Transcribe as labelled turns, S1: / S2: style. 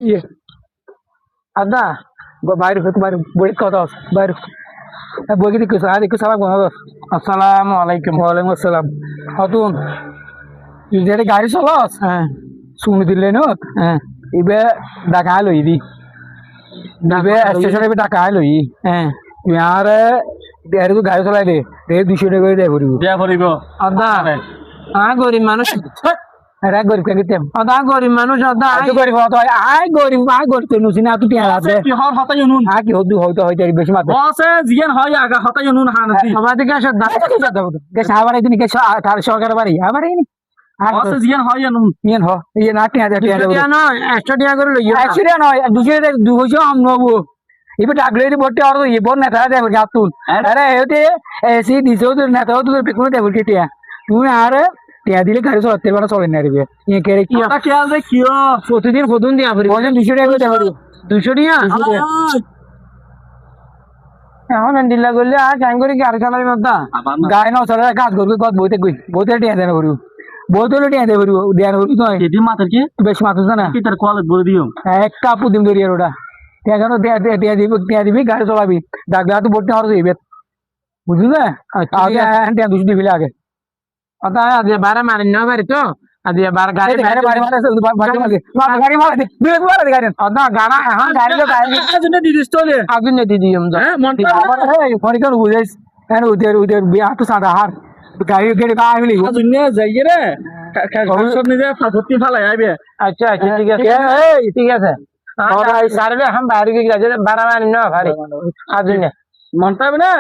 S1: Iya. Ada. Gua baru itu baru boleh kau tahu baru. Boleh gitu ada salam gua tahu. Assalamualaikum. Waalaikumsalam. Hatun. Jadi garis solos. Sunu dile no. Ibe Dhaka লইবি ইবে স্টেশনে ইবে ঢাকা লই ইয়ার দেড় তো গাড়ি চলাই দে 200 টাকা করে দেয়া পড়িব আদা গরিব মানুষ এরা গরিব কে দিতে আদা গরিব মানুষ আদা গরিব হতো গরিব তো নুসি না তুই আছে
S2: কি হর হতা ইউনুন
S1: কি হদু হয়তো হয়তো বেশি মাত্রা
S2: বসে জিয়ান হয় আগা হতা ইউনুন হানতি
S1: আমাদের কে সদা কে সাবারে দিন কে সরকার বাড়ি আমারে
S2: বসে জিয়ান হয় ইউনুন
S1: ইয়েন হ ইয়ে না টিয়া টিয়া না 100 টাকা করে লইও 100 টাকা নয় 200 টাকা 200 আম নবো ইবে টাকলে বটে আর ইয়ে বন নেতা দেব গাতুন আরে এতে এসি দিছো তো নেতা তো পিকুন দেব টিয়া তুমি আর টিয়া দিলে গাড়ি চলতে পারো চলে না রে ইয়ে কেরে কি
S2: ওটা খেয়াল দে কিও
S1: প্রতিদিন ফদুন দিয়া পারি বলেন 200 টাকা করে দেব 200 টাকা এখন দিল্লা করলে আর টাইম করে কি আর চালাই মাতা গায় না চলে কাজ করবে কত বইতে টিয়া দেন করিও বলতে হলে টিয়া দেব দেন করি তো
S2: এদি মাথার কি
S1: বেশ মাথা না
S2: কি তার কলেজ বলে দিও
S1: একটা আপু দিম ধরিয়ে ওটা কেন টিয়া দিবি গাড়ি চলাবি ডাকলে তো ভর্তি হওয়ার দিবে বুঝলি না আগে টিয়া 200 দিবি আগে
S3: ওটা আজ বারে মারি না বাড়ি তো আজ বার গাড়ি
S1: গাড়ি গাড়ি মারে বিলেত মারে গাড়ি
S3: ওটা গাড়া এখন গাড়ি তো গাড়ি
S2: জন্য দিদিস চলে
S3: আগুন নে দিদি हम
S2: হ্যাঁ মনটা
S1: ফরিকার বুঝাইস এন উদের বিয়া তো সাদা হার গাড়ি গাড়ি কা আইলি
S2: জন্য যাই রে সব নিজে ভর্তি ফালাই আইবে
S3: अच्छा अच्छा ठीक है ठीक है और सारे हम बाहर की बारे मारी ना भारी আগুন নে
S2: মনটা না